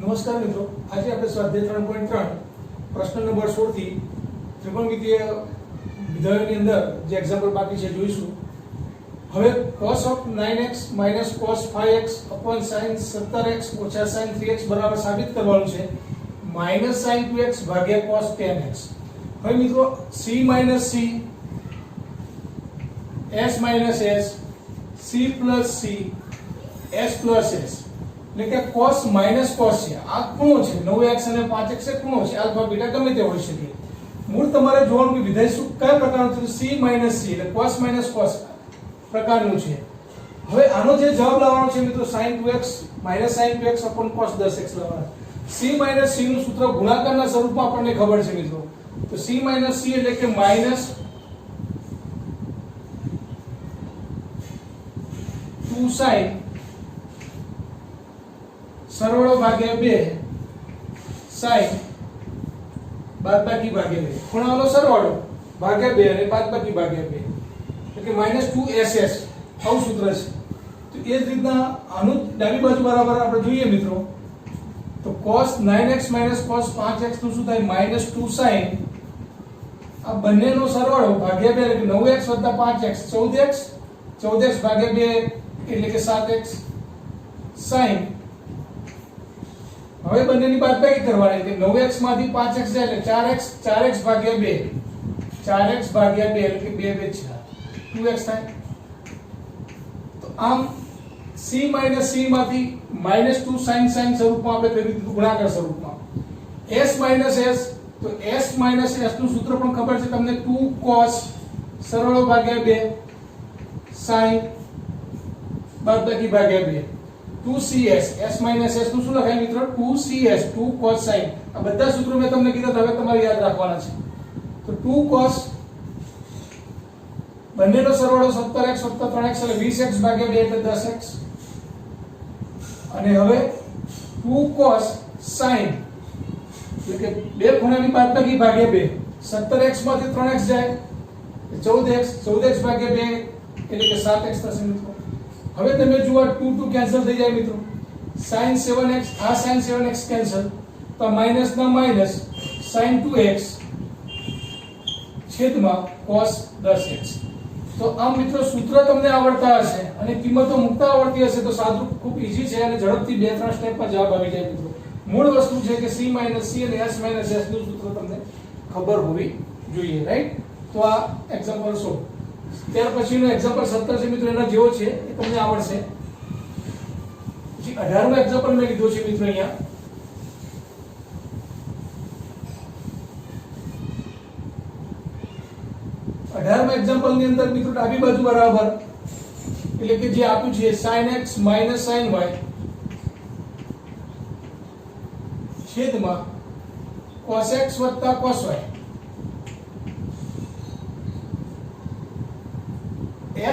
નમસ્કાર મિત્રો, આજે આપણે સ્વાધ્યાય 3.3 પ્રશ્ન નંબર 16 થી ત્રિકોણમિતિય વિધાયોની અંદર જે એક્ઝામ્પલ બાકી છે જોઈશું. હવે cos of 9x minus cos 5x upon sin 17x ઓછા sin 3x બરાબર સાબિત કરવાનું છે minus sin 2x ભાગ્યા cos 10x. હવે મિત્રો c minus c, s minus s, c plus c, s plus s એટલે કે cos minus cos છે. આ ખૂણો છે 9x અને 5x એ ખૂણો છે, આલ્ફા બીટા ગમે તે હોઈ શકે. મૂળ તમારે જોવાનું કે વિધેય શું કયા પ્રકારનું છે, c minus c એટલે cos minus cos પ્રકારનું છે. હવે આનો જે જવાબ લાવવાનો છે મિત્રો sin 2x minus sin 2x upon cos 10x લાવવાનો. c minus c નું સૂત્ર ગુણાકારના સ્વરૂપમાં આપણને ખબર છે મિત્રો. તો c minus c એટલે કે minus 2 sin સરવાળો ભાગ્યા 2 sin બાદબાકી ભાગ્યા 2 ખૂણાનો સરવાળો ભાગ્યા 2 અને બાદબાકી ભાગ્યા 2 એટલે કે -2ss આવું સૂત્ર છે. તો એ જ રીતના આનું ડાબી બાજુ બરાબર આપણે જોઈએ મિત્રો તો cos 9x cos 5x નું શું થાય -2 sin આ બંનેનો સરવાળો ભાગ્યા 2 એટલે કે 9x 5x 14x 14x ભાગ્યા 2 એટલે કે 7x sin હવે બંનેની બાદબાકી કરવાની એટલે 9x માંથી 5x જાય એટલે 4x ભાગ્યા 2 4x ભાગ્યા 2 એટલે કે 2 2 2x થાય. તો આમ c minus c માંથી -2 sin સ્વરૂપમાં આપણે કરી દીધું ગુણાકાર સ્વરૂપમાં. s minus s તો s minus s નું સૂત્ર પણ ખબર છે તમને 2 cos સરવાળો ભાગ્યા 2 sin બાદબાકી ભાગ્યા 2 2cs s minus s નું શું લખાય મિત્રો 2cs 2 cos sin. આ બધા સૂત્રો મેં તમને કીધા હવે તમારે યાદ રાખવાના છે. તો 2 cos બંનેનો સરવાળો 17x 3x એટલે 20x ભાગ્યા 2 એટલે 10x અને હવે 2 cos sin એટલે કે બે ખૂણાની બાદબાકી ભાગ્યા 2 17x માંથી 3x જાય 14x ભાગ્યા 2 એટલે કે 7x થશે મિત્રો. હવે તમે જુઓ 2 2 કેન્સલ થઈ જાય મિત્રો. sin 7x આ sin 7x કેન્સલ તો માઈનસ ના માઈનસ sin 2x છેદમાં cos 10x. તો આમ મિત્રો સૂત્ર તમને આવડતા હશે અને કિંમતો મૂકતા આવડતી હશે તો સાદું ખૂબ ઈઝી છે અને ઝડપથી 2-3 સ્ટેપમાં જવાબ આવી જાય મિત્રો. મૂળ વસ્તુ છે કે c minus c અને s minus s નું સૂત્ર તમને ખબર હોવી જોઈએ, રાઈટ? તો આ એક્ઝામ્પલ 16. ત્યાર પછીનો એક્ઝામ્પલ 17 છે મિત્રો, એના જેવો છે એ તમને આવડશે. પછી 18નો એક્ઝામ્પલ મેં લીધો છે મિત્રો અહીંયા. એક્ઝામ્પલ ની અંદર મિત્રો ડાબી બાજુ બરાબર એટલે કે જે આપ્યું છે sin x minus sin y છેદમાં cos x વત્તા cos y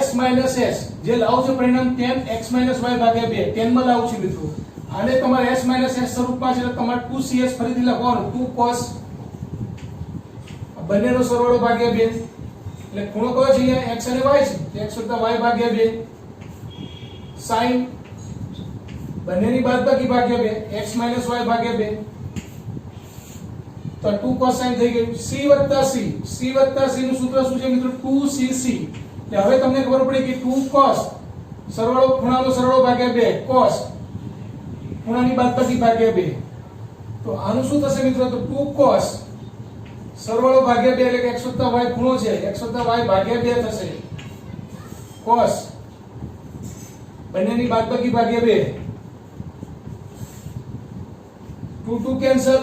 s minus s જે લાવો છો પરિણામ tan x minus y ભાગ્યા 2 tan માં લાવું છું મિત્રો. આને તમારે s minus s સ્વરૂપમાં છે એટલે તમારે 2cs ફરીથી લખવાનું 2 cos બંનેનો સરવાળો ભાગ્યા 2 એટલે ખૂણો કયો છે અહીંયા x અને y છે x વત્તા y ભાગ્યા 2 sin બંનેની બાદબાકી ભાગ્યા 2 x minus y ભાગ્યા 2 તો 2 cos sin થઈ ગયું. c વત્તા c નું સૂત્ર શું છે મિત્રો 2cc. એટલે હવે તમને ખબર પડી કે 2 cos સરવાળો ખૂણાનો સરવાળો ભાગ્યા 2 cos ખૂણાની બાદબાકી ભાગ્યા 2 તો આનું શું થશે મિત્રો તો 2 cos સરવાળો ભાગ્યા 2 એટલે કે x વત્તા y ખૂણો છે x વત્તા y ભાગ્યા 2 થશે cos બંનેની બાદબાકી ભાગ્યા 2 2 કેન્સલ.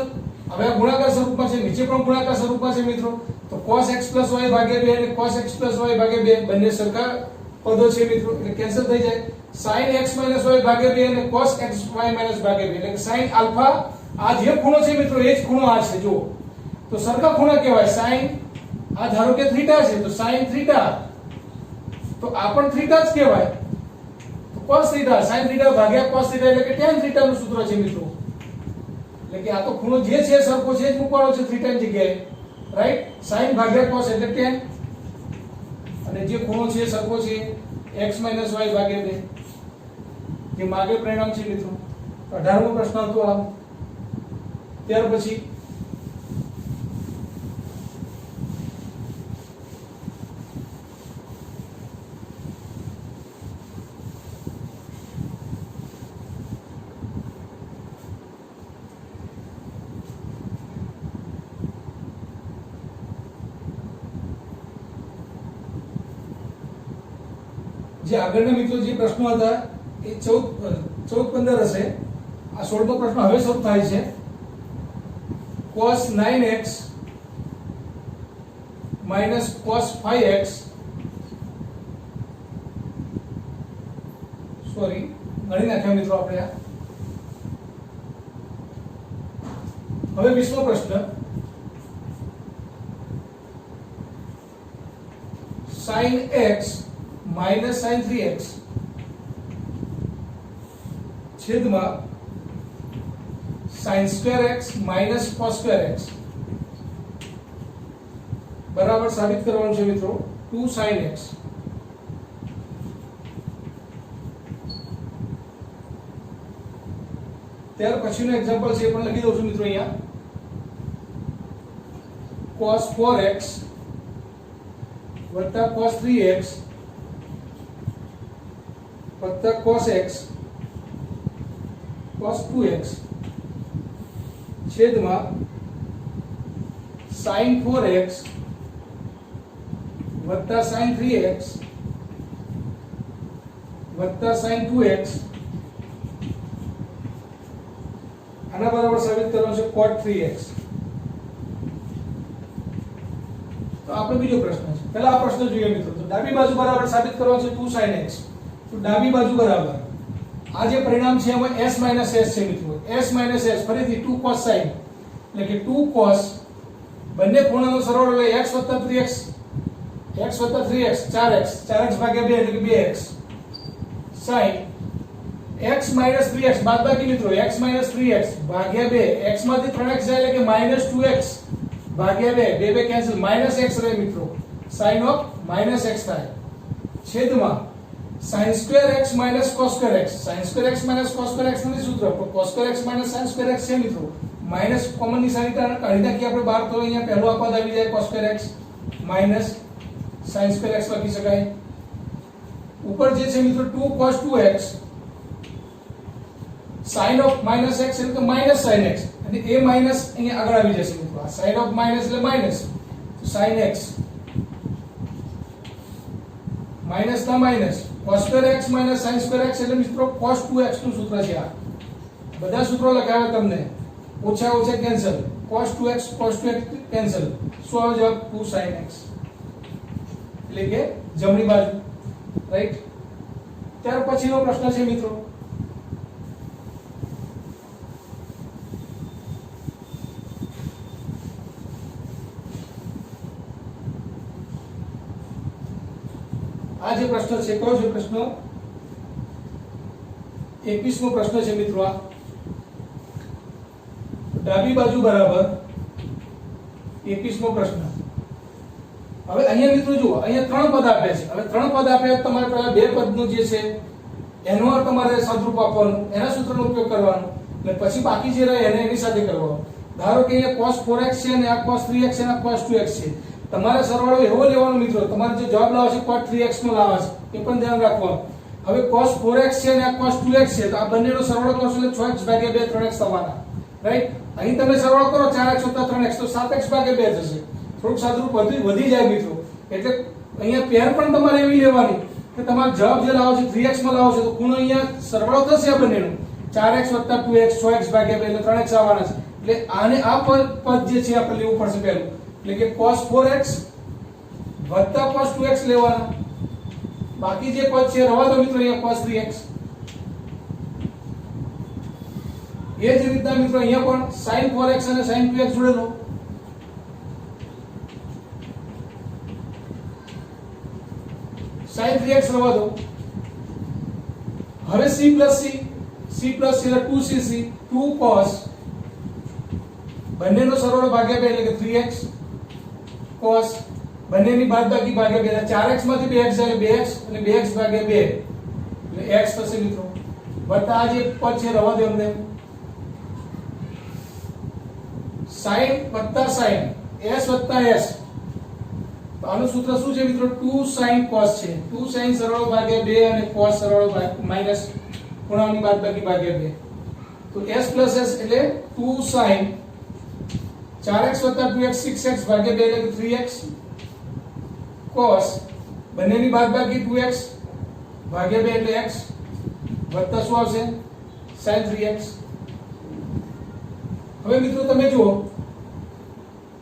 હવે આ ગુણાકાર સ્વરૂપમાં છે, નીચે પણ ગુણાકાર સ્વરૂપમાં છે મિત્રો. તો cos x y ભાગ્યા 2 અને cos x y ભાગ્યા 2 બંને સરખા પદો છે મિત્રો એટલે કેન્સલ થઈ જાય. sin x y ભાગ્યા 2 અને cos x y ભાગ્યા 2 એટલે કે sin આલ્ફા આ જે ખૂણો છે મિત્રો એ જ ખૂણો આ છે જો. તો સરખા ખૂણા કહેવાય. sin આ ધારો કે થીટા છે તો sin થીટા તો આ પણ થીટા જ કહેવાય. તો cos થીટા sin થીટા ભાગ્યા cos થીટા એટલે કે tan થીટા નું સૂત્ર છે મિત્રો. એટલે કે આ તો ખૂણો જે છે સરખો છે જ મૂકવાનો છે થીટા ની જગ્યાએ, રાઈટ? sin ભાગ્યા cos એટલે tan અને જે ખૂણો છે સરખો છે x y ભાગ્યા 2 જે માગે પરિણામ છે મિત્રો. 18મો પ્રશ્ન હતો આ ત્યાર પછી જે આગળના મિત્રો જે પ્રશ્નો હતા એ 14-15 હશે. આ 16મો પ્રશ્ન હવે શરૂ થાય છે. cos 9x minus cos 5x sorry ગણી નાખ્યા મિત્રો આપણે આ. હવે 20મો પ્રશ્ન sin x minus sin 3x છેદમાં sin square x minus cos square x બરાબર સાબિત કરવાનું છે મિત્રો 2 sin x. ત્યાર પછીનું એક્ઝામ્પલ છે એ પણ લખી દઉં છું મિત્રો અહીંયા. cos 4x વત્તા cos 3x વત્તા cos x cos 2x છેદમાં sin 4x વત્તા sin 3x વત્તા sin 2x આના બરાબર સાબિત કરવાનું છે cot 3x. તો આપણો બીજો પ્રશ્ન છે. પહેલા આ પ્રશ્ન જોઈએ મિત્રો. તો ડાબી બાજુ બરાબર સાબિત કરવાનું છે 2 sin x. તો ડાબી બાજુ બરાબર આ જે પરિણામ છે એમાં s s છે મિત્રો. s s ફરીથી 2 cos sin એટલે કે 2 cos બંને ખૂણાનો સરવાળો એટલે x 3x x 3x 4x 4x ભાગ્યા 2 એટલે કે 2x sin x 3x બાદબાકી મિત્રો x 3x ભાગ્યા 2 x માંથી 3x જાય એટલે કે -2x ભાગ્યા 2 2 કેન્સલ -x રહે મિત્રો. sin of -x થાય છેદમાં sin square x minus cos square x sin square x minus cos square x નું સૂત્ર cos square x minus sin square x છે મિત્રો. માઈનસ કોમન નિશાની કાઢી નાખીએ આપણે બહાર તો અહીંયા પહેલો આ પદ આવી જાય cos square x minus sin square x લખી શકાય. ઉપર જે છે મિત્રો 2 cos 2x sin of minus x એટલે કે minus sin x અને એ માઈનસ અહીંયા આગળ આવી જશે મિત્રો. આ sin of minus એટલે માઈનસ તો sin x માઈનસ ના minus cos square x minus sin square x એટલે મિત્રો cos 2x નું સૂત્ર છે. આ બધા સૂત્રો લખાવ્યા તમને ઓછા ઓછા કેન્સલ cos 2x કેન્સલ શું આવે જવાબ 2 sin x એટલે કે જમણી બાજુ રાઈટ. ત્યાર પછીનો પ્રશ્ન છે મિત્રો આ જે પ્રશ્ન છે કયો છે પ્રશ્ન 21મો પ્રશ્ન છે મિત્રો. આ ડાબી બાજુ બરાબર 21મો પ્રશ્ન. હવે અહીંયા મિત્રો જુઓ અહીંયા ત્રણ પદ આપ્યા છે. હવે ત્રણ પદ આપ્યા તમારે પહેલા બે પદનું જે છે એનો તમારે સદરૂપ આપવાનું એના સૂત્રનો ઉપયોગ કરવાનો એટલે પછી બાકી જે રહે એને એની સાથે કરવાનો. ધારો કે અહીંયા cos 4x છે અને આ cos 3x છે અને આ cos 2x છે. તમારે સરવાળો એવો લેવાનો મિત્રો તમારે જે જવાબ લાવે છે cot 3x નો લાવે છે એ પણ ધ્યાન રાખવાનું. હવે cos 4x છે અને આ cos 2x છે તો આ બંનેનો સરવાળો કરશો એટલે 6x ભાગ્યા 2 3x થવાના રાઈટ. અહીં તમે સરવાળો કરો 4x + 3x તો 7x ભાગ્યા 2 થશે. થોડુંક સાદુરૂપ વધી જાય મિત્રો. એટલે અહીંયા પેર પણ તમારે એવી લેવાની કે તમારો જવાબ જે લાવો છે 3x માં લાવો છે તો ખૂણો અહીંયા સરવાળો થશે આ બંનેનો 4x + 2x 6x ભાગ્યા 2 એટલે 3x આવવાના છે. એટલે આને આ પદ જે છે આપણે લેવું પડશે પહેલું એટલે કે cos 4x + cos 2x લેવાના. બાકી જે પદ છે રવા દો મિત્રો અહીંયા cos 3x. એ જ રીતના મિત્રો અહીંયા પણ sin 4x અને sin 2x જોડે લો. sin 3x રવા દો. હવે c એટલે 2cc 2 cos બંનેનો સરવાળો ભાગ્યા 2 એટલે કે 3x cos બંનેની બાદબાકી ભાગ્યા 2 એટલે 4x માંથી 2x જાય 2x અને 2x ભાગ્યા 2 એટલે x થશે મિત્રો. વત્તા આ જે પદ છે રવા દો અમને sin વત્તા sin s વત્તા s, તો આનું સૂત્ર શું છે મિત્રો? 2 sin cos છે. 2 sin સરવાળો ભાગ્યા 2 અને cos સરવાળો માઈનસ ખૂણાઓની બાદબાકી ભાગ્યા 2. તો s plus s એટલે 2 sin 4x 2x 6x ભાગ્યા 2 એટલે 3x cos બંનેની બાદબાકી 2x ભાગ્યા 2 એટલે x વત્તા શું આવશે? sin 3x. હવે મિત્રો તમે જુઓ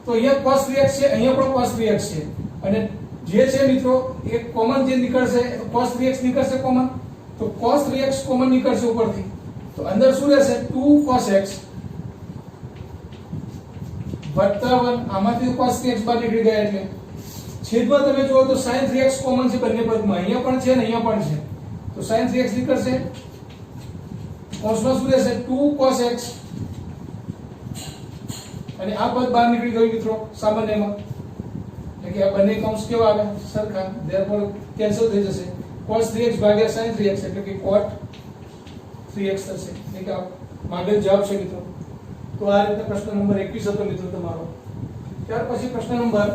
તો અહીંયા cos 3x છે, અહીંયા પણ cos 3x છે, અને જે છે મિત્રો એક કોમન જે નીકળશે cos 3x નીકળશે કોમન, તો cos 3x કોમન નીકળશે ઉપરથી, તો અંદર શું રહેશે? 2 cos x વત્તા 1, આમાંથી cos 3x બહાર નીકળી ગયા એટલે છેદમાં તમે જુઓ તો sin 3x કોમન છે બંને પદમાં, અહીંયા પણ છે અને અહીંયા પણ છે, તો sin 3x નીકળશે. કૌંસમાં શું રહેશે? 2 cos x અને આ પદ બહાર નીકળી ગયું મિત્રો સામાન્યમાં, એટલે કે આ બંને કૌંસ કેવા આવે? સરખા, ધેરફોર કેન્સલ થઈ જશે. cos 3x ભાગ્યા sin 3x એટલે કે cot 3x થશે. એટલે કે આ માંગેલ જવાબ છે મિત્રો. તો આ રીતે પ્રશ્ન નંબર 21 હતો મિત્રો તમારો. ત્યાર પછી પ્રશ્ન નંબર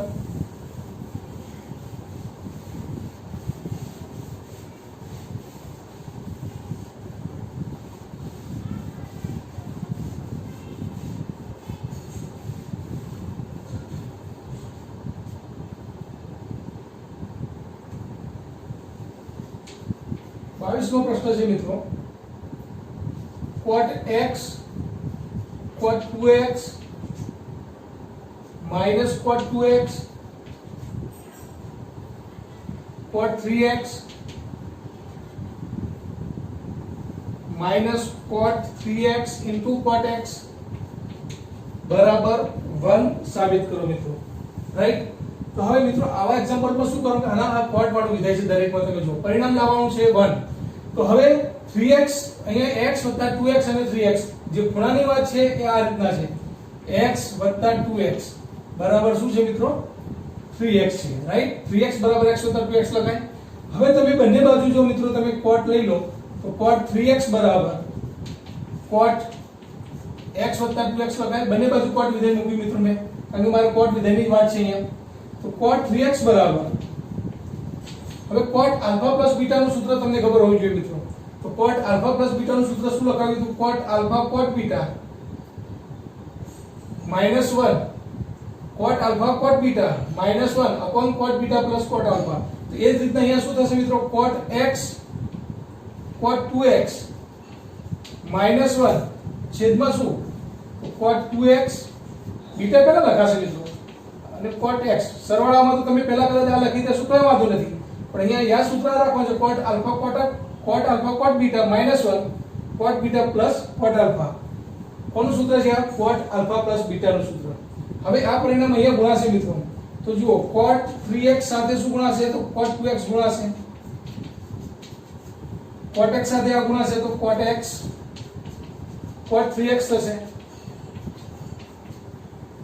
22મો પ્રશ્ન છે મિત્રો. cot x cot 2x minus cot 2x cot 3x minus cot 3x into cot x બરાબર 1 સાબિત કરો મિત્રો. રાઈટ? તો હવે મિત્રો આવા એક્ઝામ્પલમાં શું કરવાનું? આના આ cot વાળું વિધાય છે દરેકમાં તમે જો પરિણામ લાવવાનું છે 1. તો હવે 3x અહીંયા x 2x અને 3x જે ખૂણાની વાત છે એ આ રીતના છે, x 2x બરાબર શું છે મિત્રો? 3x છે. રાઈટ? 3x બરાબર x 2x લખાય. હવે તમે બંને બાજુ જો મિત્રો તમે cot લઈ લો તો cot 3x બરાબર cot x 2x લખાય. બંને બાજુ cot વિધેય મૂકી મિત્રો મેં, કારણ કે મારે cot વિધેયની વાત છે અહીંયા. તો cot 3x બરાબર, હવે cot આલ્ફા પ્લસ બીટા નું સૂત્ર તમને ખબર હોવી જોઈએ મિત્રો. તો cot આલ્ફા પ્લસ બીટા નું સૂત્ર શું લખાવ્યું હતું? cot alpha cot beta -1 cot alpha cot beta -1 upon cot beta plus cot alpha. તો એ જ રીતના અહીંયા શું થશે મિત્રો? cot x cot 2x -1 છેદમાં શું? તો cot 2x બીટા પહેલા લખાશે મિત્રો અને cot x સરવાળામાં તો તમે પહેલા કદાચ આ લખી દેશો તો વાંધો નથી, પણ અહીંયા યા સૂત્ર રાખવાનું છે cot alpha cot beta -1 cot beta plus cot alpha. કોનું સૂત્ર છે આ? cot આલ્ફા પ્લસ બીટા નું સૂત્ર. હવે આ પરિણામ અહીંયા ગુણાશે મિત્રો. તો જુઓ cot 3x સાથે શું ગુણાશે? તો cot 2x ગુણાશે. cot x સાથે આ ગુણાશે તો cot x cot 3x થશે.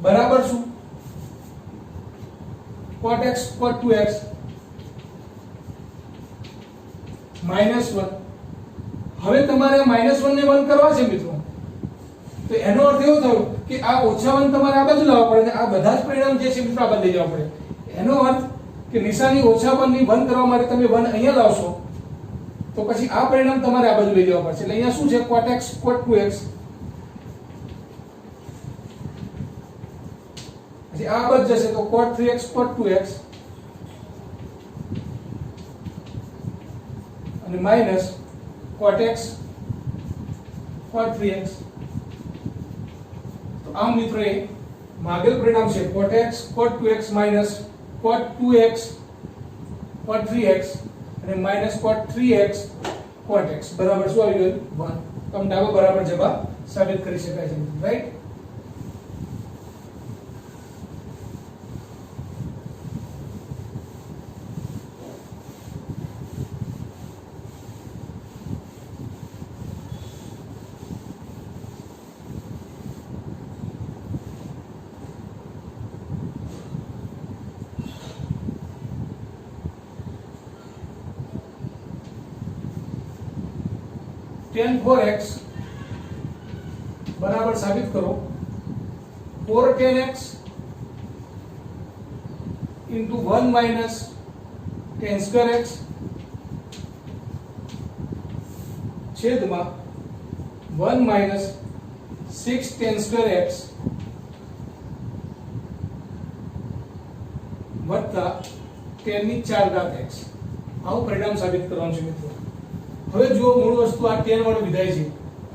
બરાબર શું? cot x cot 2x -1. હવે તમારે -1 ને 1 કરવા છે મિત્રો, તો એનો અર્થ એવો થયો કે આ -1 તમારે આ બાજુ લાવવા પડે, આ બધા જ પરિણામ જે છે મિત્રો આ બાજુ લઈ જવા પડે. એનો અર્થ કે નિશાની -1 ની 1 કરવા માટે તમે 1 અહીંયા લાવશો તો પછી આ પરિણામ તમારે આ બાજુ લઈ જવા પડશે. એટલે અહીંયા શું છે? cot x cot 2x, પછી આ બાજુ જશે તો cot 3x cot 2x અને minus cot x cot 3x. તો આમ મિત્રો એ માગેલ પરિણામ છે cot x cot 2x minus cot 2x cot 3x અને minus cot 3x cot x બરાબર શું આવી ગયું? 1. તો આમ ડાબો બરાબર જવાબ સાબિત કરી શકાય છે, રાઈટ? tan 4x બરાબર સાબિત કરો 4 tan x into 1 minus tan square x છેદમાં 1 minus 6 tan square x વત્તા tan ની 4 ઘાત x. આવું પરિણામ સાબિત કરવાનું છે મિત્રો. હવે જો મૂળ વસ્તુ આ tan વાળો વિધાય છે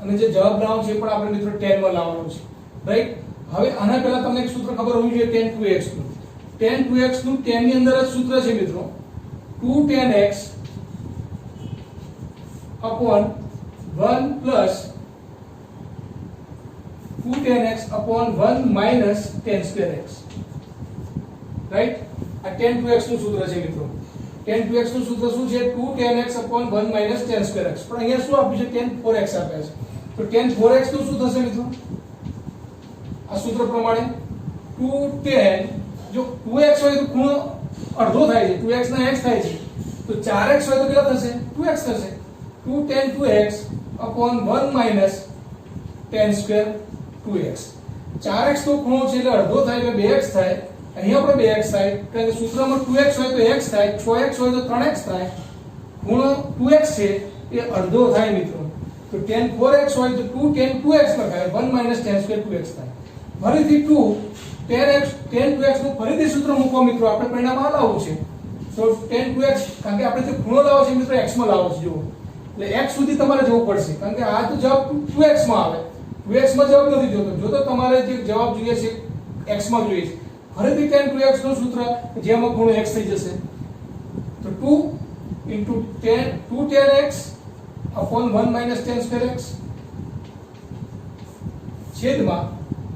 અને જે જવાબ લાવવાનો છે પણ આપણે મિત્રો tan માં લાવવાનો છે, રાઈટ? હવે આના પહેલા તમને એક સૂત્ર ખબર હોવી જોઈએ tan 2x નું. tan 2x નું tan ની અંદર જ સૂત્ર છે મિત્રો 2 tan x upon 1 plus 2 tan x upon 1 minus tan square x, right? આ tan 2x નું સૂત્ર છે મિત્રો. tan 2x નું સૂત્ર શું છે? 2 tan x upon 1 minus tan square x. પણ અહીંયા શું આપ્યું છે? tan 4x આપ્યા છે. તો tan 4x નું શું થશે મિત્રો? આ સૂત્ર પ્રમાણે 2 tan, જો 2x હોય તો ખૂણો અડધો થાય છે, 2x ના x થાય છે, તો 4x હોય તો કેટલા થશે? 2x થશે. 2 tan 2x upon 1 minus tan square 2x. 4x તો ખૂણો છે એટલે અડધો થાય એટલે 2x થાય. અહીંયા પણ 2x થાય કારણ કે સૂત્રમાં 2x હોય તો x થાય, 6x હોય તો 3x થાય. ખૂણો 2x છે એ અડધો થાય મિત્રો. તો tan 4x હોય તો 2 tan 2x લખાય, 1 minus tan square 2x થાય. ફરીથી 2 tan 2x નું ફરીથી સૂત્ર મૂકો મિત્રો, આપણે પરિણામ આ લાવવું છે. તો tan 2x, કારણ કે આપણે જે ખૂણો લાવો છે મિત્રો x માં લાવો છે, જુઓ એટલે x સુધી તમારે જવું પડશે કારણ કે આ તો જવાબ 2x માં આવે, 2x માં જવાબ નથી જોતો. જો તો તમારે જે જવાબ જોઈએ છે x માં જોઈએ છે. ફરીથી tan 2x નું સૂત્ર જેમાં ખૂણો x થઈ જશે તો 2 into 2 tan x upon 1 minus tan square x છેદમાં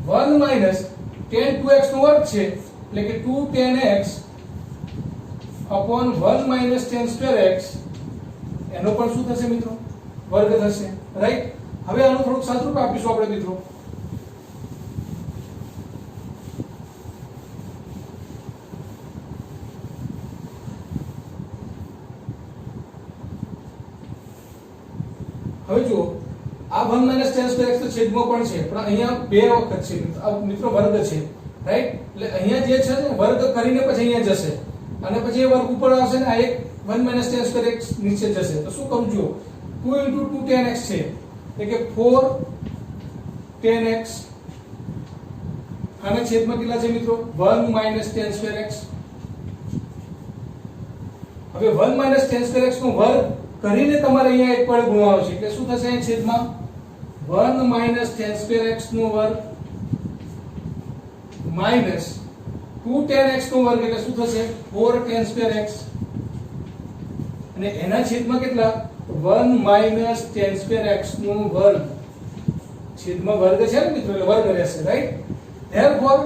1 minus tan 2x નો વર્ગ છે એટલે કે 2 tan x upon 1 minus tan square x એનો પણ શું થશે મિત્રો? વર્ગ થશે, રાઈટ? હવે આનું થોડુંક સાદુરૂપ આપીશું આપણે મિત્રો. હવે જુઓ આ 1 minus tan square x તો છેદમાં પણ છે પણ અહીંયા બે વખત છે મિત્રો, વર્ગ છે, રાઈટ? એટલે અહીંયા જે છે ને વર્ગ કરીને પછી અહીંયા જશે અને પછી એ વર્ગ ઉપર આવશે ને આ એક 1 minus tan square x નીચે જશે. તો શું કરું? જુઓ 2 into 2 tan x છે એટલે કે 4 tan x આના છેદમાં કેટલા છે મિત્રો? 1 minus tan square x. હવે 1 minus tan square x નો વર્ગ કરીને તમારે અહીંયા એક વડે ગુણવાનો છે એટલે શું થશે? અહીં છેદમાં 1 minus tan square x નો વર્ગ minus 2 tan x નો વર્ગ એટલે શું થશે? 4 tan square x અને એના છેદમાં કેટલા? 1 minus tan square x નો વર્ગ. છેદમાં વર્ગ છે ને મિત્રો એટલે વર્ગ રહેશે, રાઈટ? ધેરફોર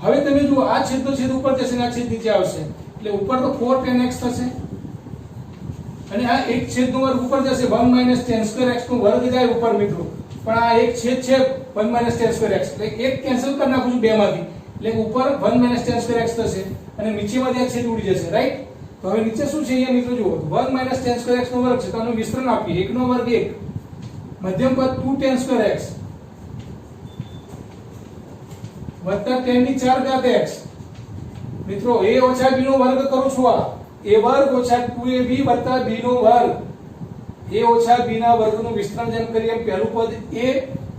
હવે તમે જુઓ આ છેદનો છેદ ઉપર જશે અને આ છેદ નીચે આવશે એટલે ઉપર તો 4 tan x થશે અને આ એક છેદનો વર્ગ ઉપર જશે 1 minus tan square x નો વર્ગ જાય ઉપર મિત્રો, પણ આ એક છેદ છે 1 minus tan square x એટલે એક કેન્સલ કરી નાખું છું બે માંથી એટલે ઉપર 1 minus tan square x થશે અને નીચેમાંથી આ છેદ ઉડી જશે, રાઈટ? તો હવે નીચે શું છે અહીંયા મિત્રો જુઓ 1 minus tan square x નો વર્ગ છે તો આનું વિસ્તરણ આપીએ 1 નો વર્ગ 1 મધ્યમ પદ 2 tan square x વત્તા tan ની 4 ઘાત x મિત્રો a ઓછા b નો વર્ગ કરું છું. આ a વર્ગ ઓછા 2ab વત્તા b નો વર્ગ, a ઓછા b ના વર્ગનું વિસ્તરણ જેમ કરીએ પહેલું પદ a,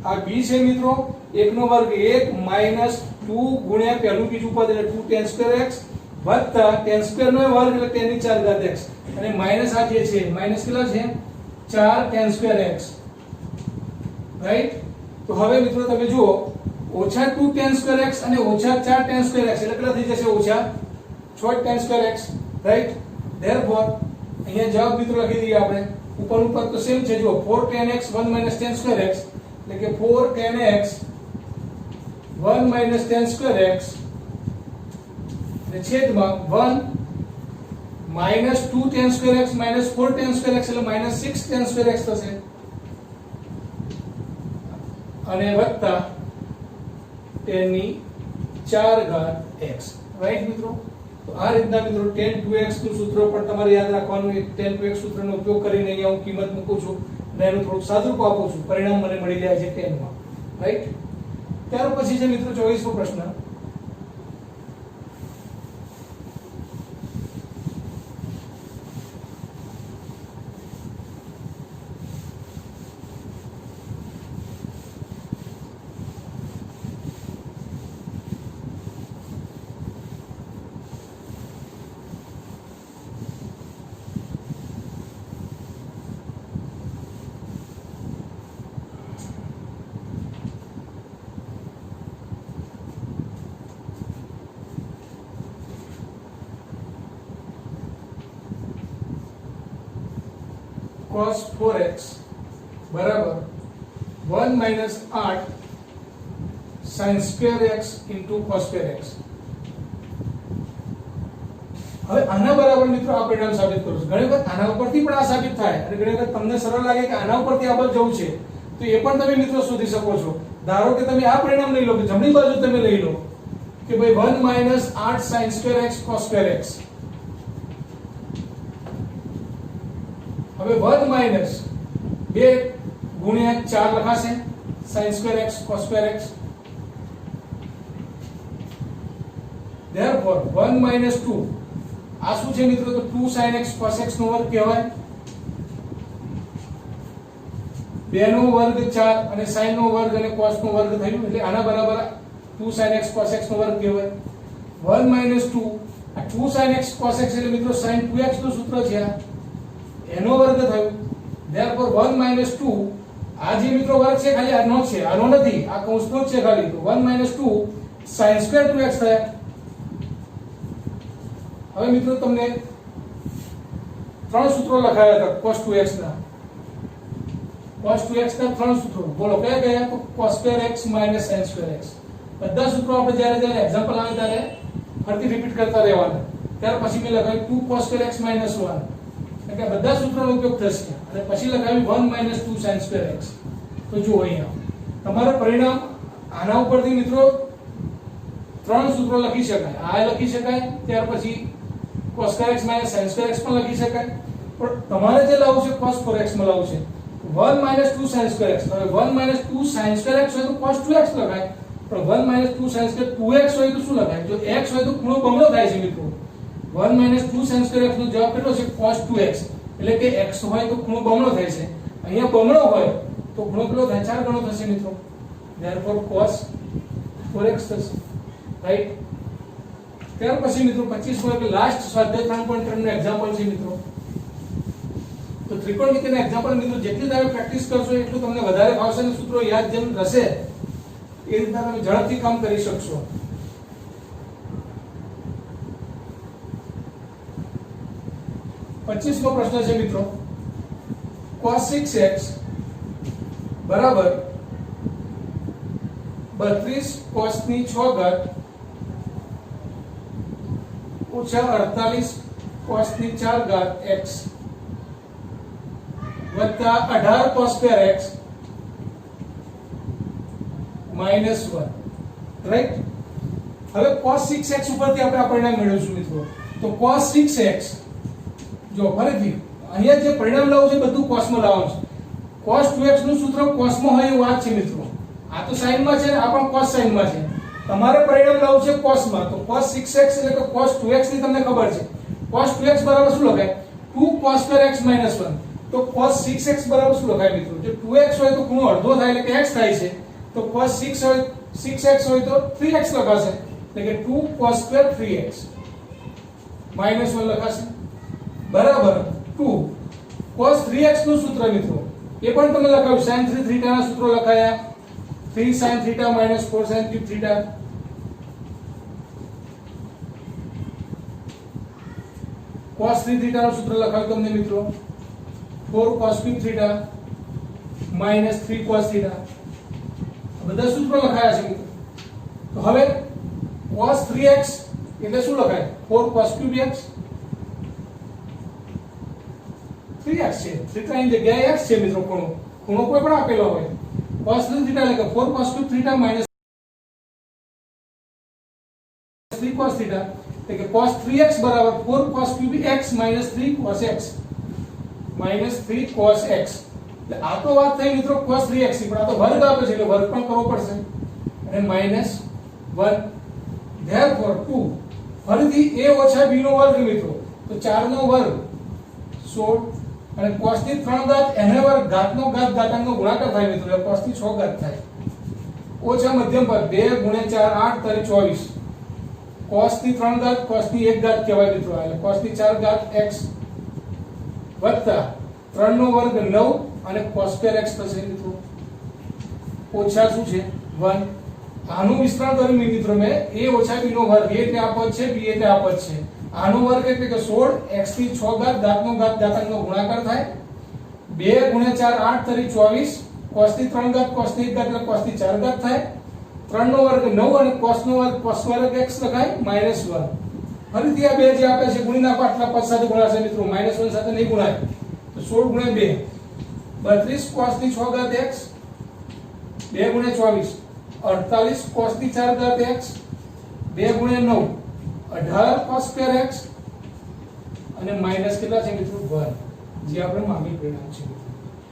આ b છે મિત્રો 1 નો વર્ગ 1 minus 2 ગુણ્યા પહેલું બીજું પદ એટલે 2 tan square x વત્તા tan square નો વર્ગ એટલે tan ની 4 ઘાત x અને માઈનસ આ જે છે માઈનસ કેટલા છે 4 tan square x, રાઈટ? તો હવે મિત્રો તમે જુઓ ઓછા 2 tan square x અને ઓછા 4 tan square x એટલે કેટલા થઈ જશે? ઓછા 6 tan square x, right? Therefore અહીંયા જવાબ મિત્રો લખી દઈએ આપણે ઉપર તો સેમ છે જો 4 tan x 1 minus tan square x એટલે કે 4 tan x 1 minus tan square x એટલે છેદમાં 1 minus 2 tan square x minus 4 tan square x એટલે minus 6 tan square x થશે અને વત્તા tan ની 4 ઘાત x, રાઈટ મિત્રો? તો આ રીતના મિત્રો tan 2x નું સૂત્ર પણ તમારે યાદ રાખવાનું. tan 2x સૂત્રનો ઉપયોગ કરીને અહીંયા હું કિંમત મૂકું છું અને એનું થોડું સાદુરૂપ આપું છું, પરિણામ મને મળી જાય છે 10 માં, રાઈટ? ત્યાર પછી છે મિત્રો 24મો પ્રશ્ન, cos 4x બરાબર 1 minus 8 sin square x into cos square x. હવે આના બરાબર મિત્રો આ પરિણામ સાબિત કરું છું. ઘણી વખત આના ઉપરથી પણ આ સાબિત થાય અને ઘણી વખત તમને સરળ લાગે કે આના ઉપરથી આ બાજુ જવું છે તો એ પણ તમે મિત્રો શોધી શકો છો. ધારો કે તમે આ પરિણામ લઈ લો કે જમણી બાજુ તમે લઈ લો કે ભાઈ 1 minus 8 sin square x cos square x. હવે 1 minus 2 ગુણ્યા 4 લખાશે sin square x cos square x. therefore 1 minus 2 આ શું છે મિત્રો તો 2 sin x cos x નો વર્ગ કહેવાય. 2 નો વર્ગ 4 અને sin નો વર્ગ અને cos નો વર્ગ થયું એટલે આના બરાબર 2 sin x cos x નો વર્ગ કહેવાય. 1 minus 2 આ 2 sin x cos x એટલે મિત્રો sin 2x નું સૂત્ર છે આ એનો વર્ગ થયો. therefore 1 minus 2 આ જે મિત્રો વર્ગ છે ખાલી આનો છે આનો નથી આ કૌંસનો જ છે ખાલી તો 1 minus 2 sin square 2x થયા. હવે મિત્રો તમને ત્રણ સૂત્રો લખાયા હતા cos 2x ના ત્રણ સૂત્રો બોલો કયા કયા તો cos square x minus sin square x. બધા સૂત્રો આપણે જ્યારે જ્યારે એક્ઝામ્પલ આવે ત્યારે ફરીથી રિપીટ કરતા રહેવાના. ત્યાર પછી મેં લખાવ્યું 2 cos square x minus 1 એટલે બધા સૂત્રોનો ઉપયોગ થશે અને પછી લગાવી 1 minus 2 sin square x. તો જો અહીંયા તમારું પરિણામ આના ઉપરથી મિત્રો ત્રણ સૂત્રો લખી શકાય. આ લખી શકાય ત્યાર પછી cos square x minus sin square x પણ લખી શકાય પણ તમારે જે લાવવું છે cos 4x માં લાવવું છે 1 minus 2 sin square x. હવે 1 minus 2 sin square x હોય તો cos 2x લખાય પણ 1 minus 2 sin square 2x હોય તો શું લખાય? જો x હોય તો ખૂણો બમણો થાય છે મિત્રો. 1 minus 2 sin square x નો જવાબ કેટલો છે cos 2x એટલે કે x હોય તો ખૂણો બમણો થાય છે. અહીંયા બમણો હોય તો ખૂણો કેટલો થાય? 4 ગણો થશે મિત્રો. therefore cos 4x થશે રાઈટ. ત્યાર પછી મિત્રો 25 માં કે લાસ્ટ સ્વાધ્યાય 3.3 નું એક્ઝામ્પલ છે મિત્રો. તો ત્રિકોણમિતિના એક્ઝામ્પલ મિત્રો જેટલી તમે પ્રેક્ટિસ કરશો એટલું તમને વધારે ફાવશે અને સૂત્રો યાદ જેમ રહેશે એ રીતના તમે ઝડપથી કામ કરી શકશો. પચીસમો પ્રશ્ન છે મિત્રો cos 6x બરાબર 32 cos ની 6 ઘાત ઓછા 48 cos ની 4 ઘાત x વત્તા 18 cos square x minus 1 right. હવે cos 6x ઉપરથી આપણે આ પરિણામ મેળવીશું મિત્રો. તો cos 6x જો ફરીથી અહીંયા જે પરિણામ લાવવું છે બધું cos માં લાવવાનું છે. cos 2x નું સૂત્ર cos માં હોય એવું વાત છે મિત્રો. આ તો sin માં છે આ પણ cos sin માં છે. તમારે પરિણામ લાવવું છે cos માં તો cos 6x એટલે કે cos 2x ની તમને ખબર છે. cos 2x બરાબર શું લખાય? 2 cos square x minus 1. તો cos 6x બરાબર શું લખાય મિત્રો? જો 2x હોય તો ખૂણો અડધો થાય એટલે કે x થાય છે. તો cos 6x હોય તો 3x લખાશે એટલે કે 2 cos square 3x minus 1 લખાશે બરાબર 2 cos 3x નું સૂત્ર મિત્રો એ પણ તમે લખાવ્યું sin 3 θ ના સૂત્રો લખાયા 3 sin θ minus 4 sin 3 θ. cos 3 θ નું સૂત્ર લખાવ્યું તમને મિત્રો 4 cos 3 θ minus 3 cos θ. બધા સૂત્રો લખાયા છે મિત્રો. તો હવે cos 3x એટલે શું લખાય? 4 cos 3x 3x છે. θ ની જગ્યાએ x છે મિત્રો. ખૂણો કોઈ પણ આપેલો હોય cos 3 θ એટલે કે 4 cos 3 θ minus 3 cos θ એટલે કે cos 3x બરાબર 4 cos x minus 3 cos x minus 3 cos x. એટલે આ તો વાત થઈ મિત્રો cos 3x ની પણ આ તો વર્ગ આપે છે એટલે વર્ગ પણ કરવો પડશે અને -1 ધેરફોર 2 ફરીથી a ઓછા b નો વર્ગ મિત્રો તો 4 નો વર્ગ 16 અને cos ની 3 ઘાત એને વર્ગ ઘાતનો ઘાત ઘાતાંકનો ગુણાકાર થાય મિત્રો એટલે cos ની 6 ઘાત થાય ઓછા મધ્યમ પદ 2 × 4 8 તારી 24 cos ની 3 ઘાત cos ની 1 ઘાત કહેવાય મિત્રો એટલે cos ની 4 ઘાત x વત્તા 3 નો વર્ગ 9 અને cos2 x થશે મિત્રો ઓછા શું છે 1 આનું વિસ્તરણ કર્યું મિત્રો મેં a ઓછા b નો વર્ગ a એટલે આ પદ છે b એટલે આ પદ છે આનો વર્ગ એટલે કે 16 x ની 6 ઘાત ઘાતનો ઘાત ઘાતાંકનો ગુણાકાર થાય 2 × 4 8 તારી 24 cos ની 3 ઘાત cos ની 1 ઘાત એટલે cos ની 4 ઘાત થાય 3 નો વર્ગ 9 અને cos નો વર્ગ cos વર્ગ x લખાય -1 ફરીથી આ બે જે આપે છે ગુણી નાખો આટલા પદ સાથે ગુણાશે મિત્રો -1 સાથે નહીં ગુણાય તો 16 × 2 32 cos ની 6 ઘાત x 2 × 24 48 cos ની 4 ઘાત x 2 × 9 18 cos2 x અને માઈનસ કેટલા છે મિત્રો 1 જે આપણે માગી પરિણામ છે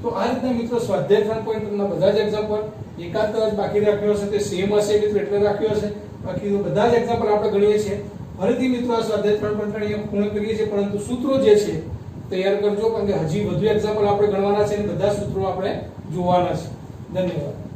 તો આ રીતના મિત્રો સ્વાધ્યાય 3.3 ના બધા જ એક્ઝામ્પલ એકાદ કદાચ બાકી રાખ્યો હશે તે સેમ હશે મિત્રો એટલે રાખ્યો હશે બાકી તો બધા જ એક્ઝામ્પલ આપણે ગણીએ છીએ ફરીથી મિત્રો આ સ્વાધ્યાય 3.3 અહીંયા પૂર્ણ કરીએ છીએ પરંતુ સૂત્રો જે છે તૈયાર કરજો કારણ કે હજી વધુ એક્ઝામ્પલ આપણે ગણવાના છે અને બધા સૂત્રો આપણે જોવાના છે ધન્યવાદ